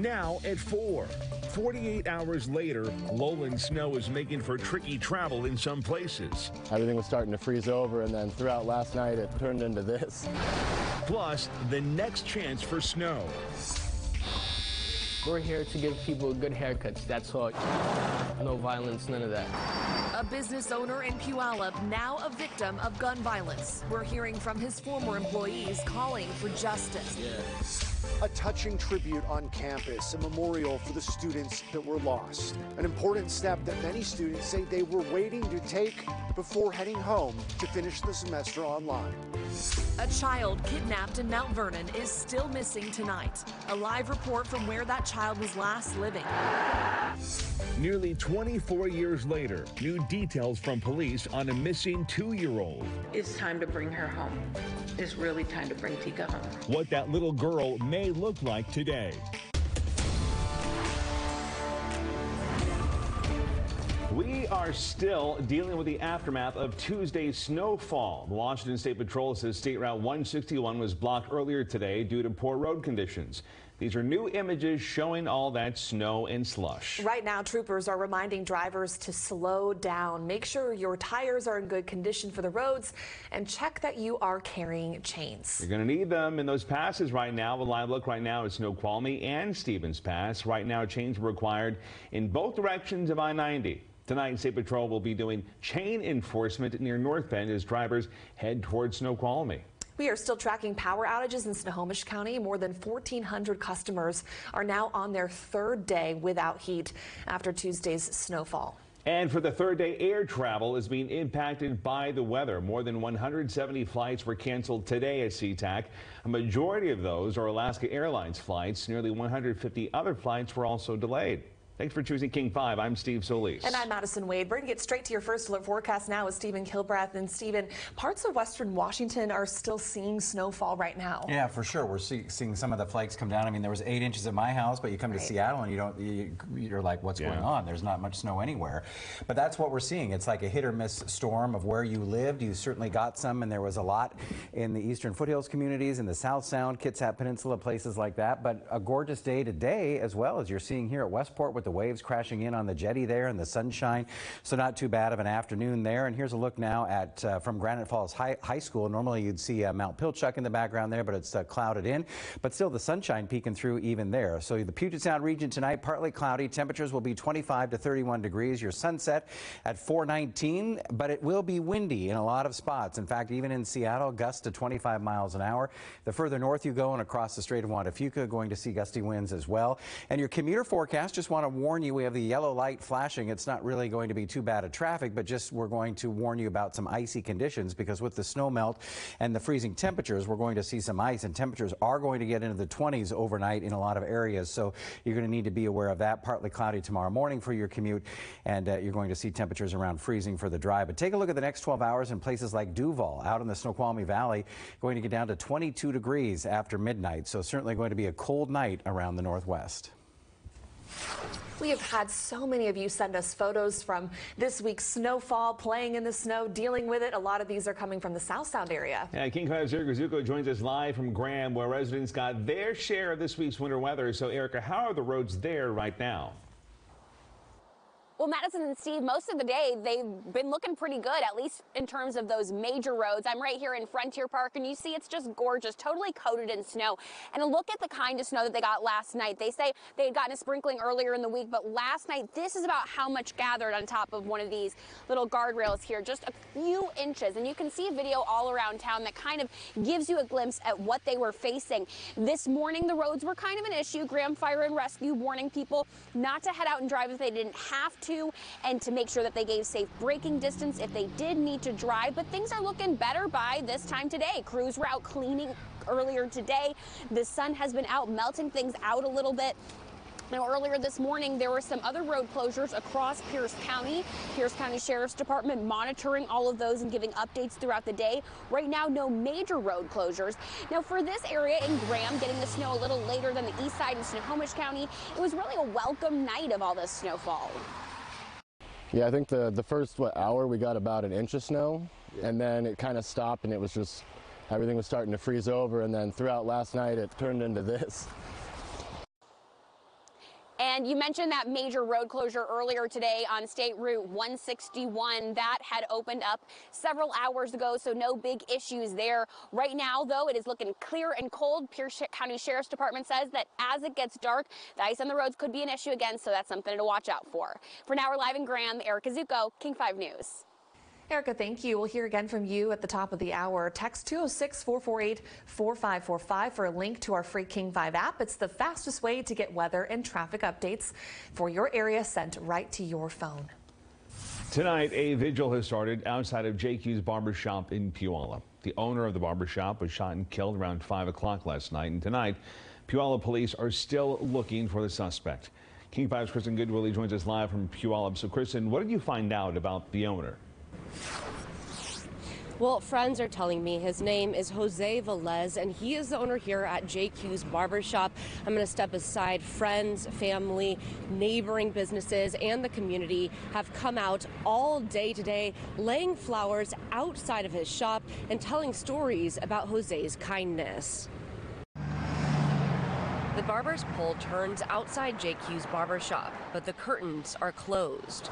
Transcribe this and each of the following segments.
now at 4. 48 hours later, lowland snow is making for tricky travel in some places. Everything was starting to freeze over, and then throughout last night it turned into this. Plus, the next chance for snow. We're here to give people good haircuts, that's all. No violence, none of that. A business owner in Puyallup, now a victim of gun violence. We're hearing from his former employees calling for justice. A touching tribute on campus, a memorial for the students that were lost. An important step that many students say they were waiting to take before heading home to finish the semester online. A child kidnapped in Mount Vernon is still missing tonight. A live report from where that child was last living. Nearly 24 years later, new details from police on a missing 2-year-old. It's time to bring her home. It's really time to bring Tika home. What that little girl may look like today. We are still dealing with the aftermath of Tuesday's snowfall. The Washington State Patrol says State Route 161 was blocked earlier today due to poor road conditions. These are new images showing all that snow and slush. Right now, troopers are reminding drivers to slow down. Make sure your tires are in good condition for the roads and check that you are carrying chains. You're going to need them in those passes right now. The live look right now is Snoqualmie and Stevens Pass. Right now, chains are required in both directions of I-90. Tonight, State Patrol will be doing chain enforcement near North Bend as drivers head towards Snoqualmie. We are still tracking power outages in Snohomish County. More than 1,400 customers are now on their third day without heat after Tuesday's snowfall. And for the third day, air travel is being impacted by the weather. More than 170 flights were canceled today at SeaTac. A majority of those are Alaska Airlines flights. Nearly 150 other flights were also delayed. Thanks for choosing King 5. I'm Steve Solis. And I'm Madison Wade. We're going to get straight to your first alert forecast now with Stephen Kilbrath. And Stephen, parts of western Washington are still seeing snowfall right now. Yeah, for sure. We're seeing some of the flakes come down. I mean, there was 8 inches at my house, but you come to Seattle and you're like, what's going on? There's not much snow anywhere. But that's what we're seeing. It's like a hit or miss storm of where you lived. You certainly got some, and there was a lot in the eastern foothills communities, in the South Sound, Kitsap Peninsula, places like that. But a gorgeous day today, as well as you're seeing here at Westport with the waves crashing in on the jetty there and the sunshine. So not too bad of an afternoon there. And here's a look now at from Granite Falls High School. Normally you'd see Mount Pilchuck in the background there, but it's clouded in. But still the sunshine peeking through even there. So the Puget Sound region tonight, partly cloudy. Temperatures will be 25 to 31 degrees. Your sunset at 4:19, but it will be windy in a lot of spots. In fact, even in Seattle, gusts to 25 miles an hour. The further north you go and across the Strait of Juan de Fuca, going to see gusty winds as well. And your commuter forecast, just want to warn you, we have the yellow light flashing. It's not really going to be too bad of traffic, but just we're going to warn you about some icy conditions, because with the snow melt and the freezing temperatures, we're going to see some ice, and temperatures are going to get into the 20s overnight in a lot of areas. So you're going to need to be aware of that. Partly cloudy tomorrow morning for your commute, and you're going to see temperatures around freezing for the drive. But take a look at the next 12 hours in places like Duval, out in the Snoqualmie Valley, going to get down to 22 degrees after midnight. So certainly going to be a cold night around the northwest. We have had so many of you send us photos from this week's snowfall, playing in the snow, dealing with it. A lot of these are coming from the South Sound area. Yeah, King 5's Erica Zuko joins us live from Graham, where residents got their share of this week's winter weather. So, Erica, how are the roads there right now? Well, Madison and Steve, most of the day, they've been looking pretty good, at least in terms of those major roads. I'm right here in Frontier Park, and you see it's just gorgeous, totally coated in snow. And a look at the kind of snow that they got last night. They say they had gotten a sprinkling earlier in the week, but last night, this is about how much gathered on top of one of these little guardrails here, just a few inches. And you can see a video all around town that kind of gives you a glimpse at what they were facing. This morning, the roads were kind of an issue. Graham Fire and Rescue warning people not to head out and drive if they didn't have to, and to make sure that they gave safe braking distance if they did need to drive. But things are looking better by this time today. Crews were out cleaning earlier today. The sun has been out melting things out a little bit. Now, earlier this morning, there were some other road closures across Pierce County. Pierce County Sheriff's Department monitoring all of those and giving updates throughout the day. Right now, no major road closures. Now, for this area in Graham, getting the snow a little later than the east side in Snohomish County, it was really a welcome night of all this snowfall. Yeah, I think the first hour we got about an inch of snow, and then it kind of stopped, and it was just everything was starting to freeze over, and then throughout last night it turned into this. And you mentioned that major road closure earlier today on State Route 161. That had opened up several hours ago, so no big issues there. Right now, though, it is looking clear and cold. Pierce County Sheriff's Department says that as it gets dark, the ice on the roads could be an issue again, so that's something to watch out for. For now, we're live in Graham. Erica Zucco, King 5 News. Erica, thank you. We'll hear again from you at the top of the hour. Text 206-448-4545 for a link to our free King 5 app. It's the fastest way to get weather and traffic updates for your area sent right to your phone. Tonight, a vigil has started outside of JQ's barbershop in Puyallup. The owner of the barbershop was shot and killed around 5 o'clock last night, and tonight, Puyallup police are still looking for the suspect. King 5's Kristen Goodwillie joins us live from Puyallup. So, Kristen, what did you find out about the owner? Well, friends are telling me his name is Jose Velez, and he is the owner here at JQ's Barbershop. I'm going to step aside. Friends, family, neighboring businesses, and the community have come out all day today, laying flowers outside of his shop and telling stories about Jose's kindness. The barber's pole turns outside JQ's barbershop, but the curtains are closed.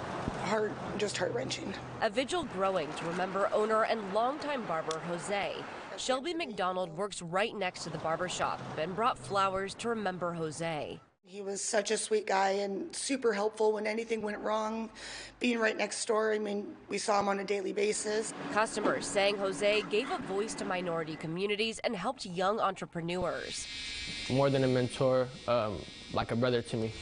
Just heart-wrenching. A vigil growing to remember owner and longtime barber Jose. Shelby McDonald works right next to the barbershop and brought flowers to remember Jose. He was such a sweet guy and super helpful when anything went wrong. Being right next door, I mean, we saw him on a daily basis. Customers saying Jose gave a voice to minority communities and helped young entrepreneurs. More than a mentor, like a brother to me.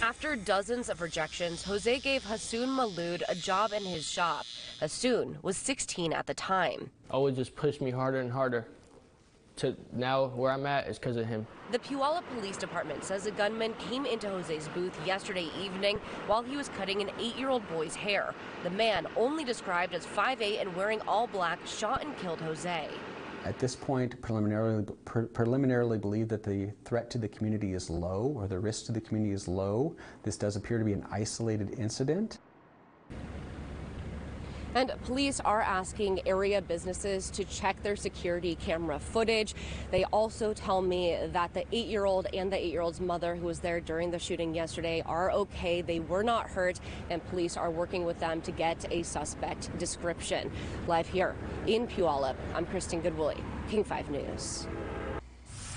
After dozens of rejections, Jose gave Hassoun Maloud a job in his shop. Hassoun was 16 at the time. Always just pushed me harder and harder. To now where I'm at is because of him. The Puyallup Police Department says a gunman came into Jose's booth yesterday evening while he was cutting an 8-year-old boy's hair. The man, only described as 5'8" and wearing all black, shot and killed Jose. At this point, preliminarily believe that the threat to the community is low, or the risk to the community is low. This does appear to be an isolated incident. And police are asking area businesses to check their security camera footage. They also tell me that the 8-year-old and the 8-year-old's mother who was there during the shooting yesterday are okay. They were not hurt, and police are working with them to get a suspect description. Live here in Puyallup, I'm Kristen Goodwillie, King 5 News.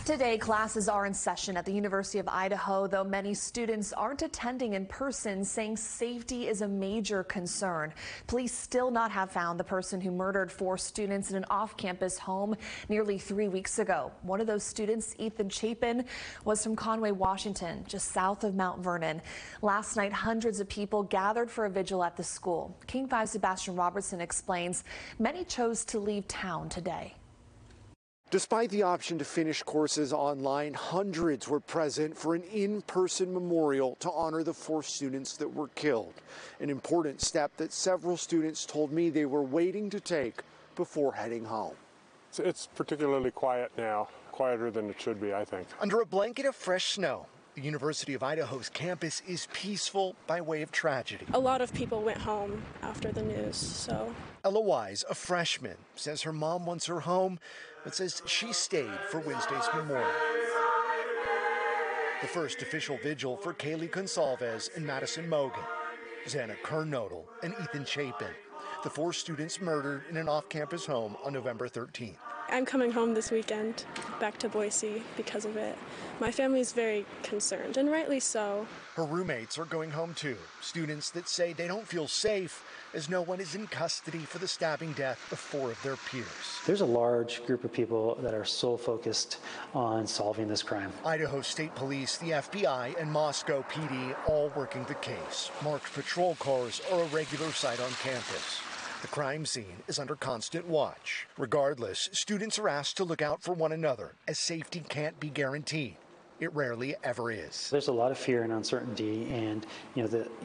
Today, classes are in session at the University of Idaho, though many students aren't attending in person, saying safety is a major concern. Police still not have found the person who murdered 4 students in an off-campus home nearly 3 weeks ago. One of those students, Ethan Chapin, was from Conway, Washington, just south of Mount Vernon. Last night, hundreds of people gathered for a vigil at the school. King 5's Sebastian Robertson explains many chose to leave town today. Despite the option to finish courses online, hundreds were present for an in-person memorial to honor the 4 students that were killed. An important step that several students told me they were waiting to take before heading home. It's particularly quiet now, quieter than it should be, I think. Under a blanket of fresh snow, the University of Idaho's campus is peaceful by way of tragedy. A lot of people went home after the news, so. Ella Wise, a freshman, says her mom wants her home, but says she stayed for Wednesday's memorial. The first official vigil for Kaylee Consalves and Madison Mogan, Xana Kernodal, and Ethan Chapin, the 4 students murdered in an off-campus home on November 13th. I'm coming home this weekend, back to Boise, because of it. My family's very concerned, and rightly so. Her roommates are going home too, students that say they don't feel safe as no one is in custody for the stabbing death of 4 of their peers. There's a large group of people that are so focused on solving this crime. Idaho State Police, the FBI, and Moscow PD all working the case. Marked patrol cars are a regular sight on campus. The crime scene is under constant watch. Regardless, students are asked to look out for one another, as safety can't be guaranteed. It rarely ever is. There's a lot of fear and uncertainty, and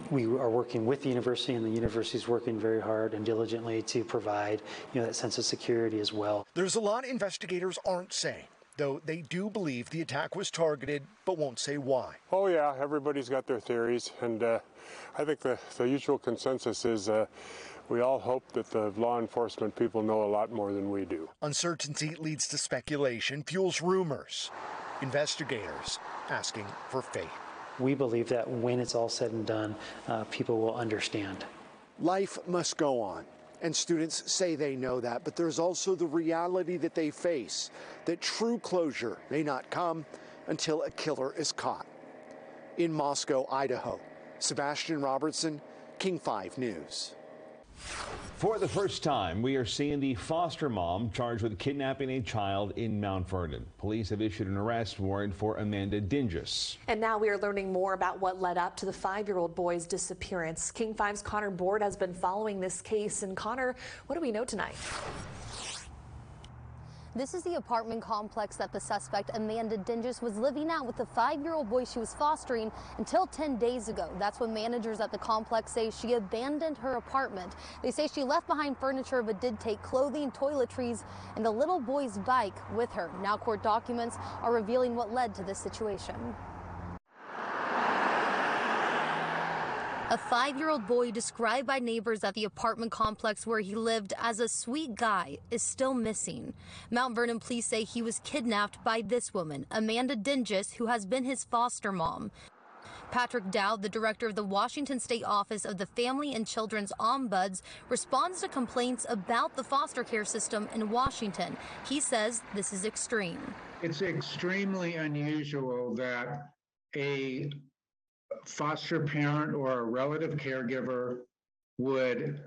we are working with the university, and the university is working very hard and diligently to provide that sense of security as well. There's a lot investigators aren't saying, though they do believe the attack was targeted, but won't say why. Oh yeah, everybody's got their theories, and I think the usual consensus is we all hope that the law enforcement people know a lot more than we do. Uncertainty leads to speculation, fuels rumors. Investigators asking for faith. we believe that when it's all said and done, people will understand. Life must go on, and students say they know that, but there's also the reality that they face, that true closure may not come until a killer is caught. In Moscow, Idaho, Sebastian Robertson, King 5 News. For the first time, we are seeing the foster mom charged with kidnapping a child in Mount Vernon. Police have issued an arrest warrant for Amanda Dinges. And now we are learning more about what led up to the 5-year-old boy's disappearance. King 5's Connor Board has been following this case. And Connor, what do we know tonight? This is the apartment complex that the suspect, Amanda Dinges, was living at with the 5-year-old boy she was fostering until 10 days ago. That's when managers at the complex say she abandoned her apartment. They say she left behind furniture but did take clothing, toiletries, and the little boy's bike with her. Now court documents are revealing what led to this situation. A 5-year-old boy described by neighbors at the apartment complex where he lived as a sweet guy is still missing. Mount Vernon police say he was kidnapped by this woman, Amanda Dinges, who has been his foster mom. Patrick Dowd, the director of the Washington State Office of the Family and Children's Ombuds, responds to complaints about the foster care system in Washington. He says this is extreme. It's extremely unusual that a foster parent or a relative caregiver would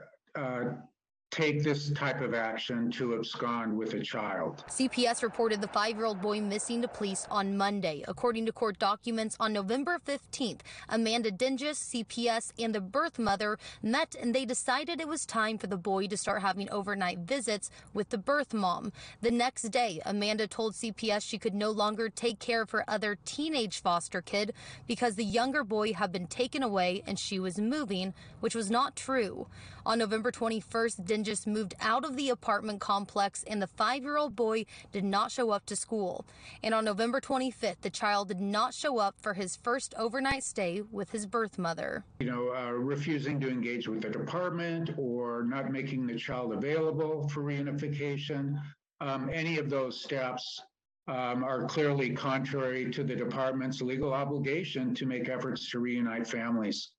take this type of action to abscond with a child. CPS reported the 5-year-old boy missing to police on Monday. According to court documents, on November 15th, Amanda Dinges, CPS, and the birth mother met and they decided it was time for the boy to start having overnight visits with the birth mom. The next day, Amanda told CPS she could no longer take care of her other teenage foster kid because the younger boy had been taken away and she was moving, which was not true. On November 21st, Dinges moved out of the apartment complex and the 5-year-old boy did not show up to school. And on November 25th, the child did not show up for his first overnight stay with his birth mother. Refusing to engage with the department or not making the child available for reunification, any of those steps are clearly contrary to the department's legal obligation to make efforts to reunite families.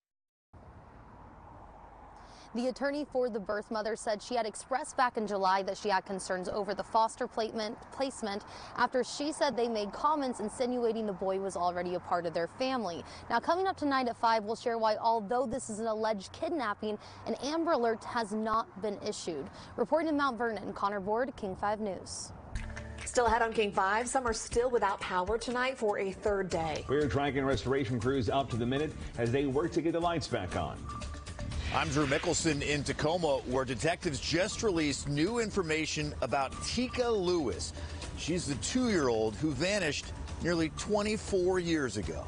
The attorney for the birth mother said she had expressed back in July that she had concerns over the foster placement after she said they made comments insinuating the boy was already a part of their family. Now, coming up tonight at 5, we'll share why, although this is an alleged kidnapping, an Amber Alert has not been issued. Reporting in Mount Vernon, Connor Board, King 5 News. Still ahead on King 5, some are still without power tonight for a third day. We're tracking restoration crews up to the minute as they work to get the lights back on. I'm Drew Mickelson in Tacoma, where detectives just released new information about Tika Lewis. She's the 2-year-old who vanished nearly 24 years ago.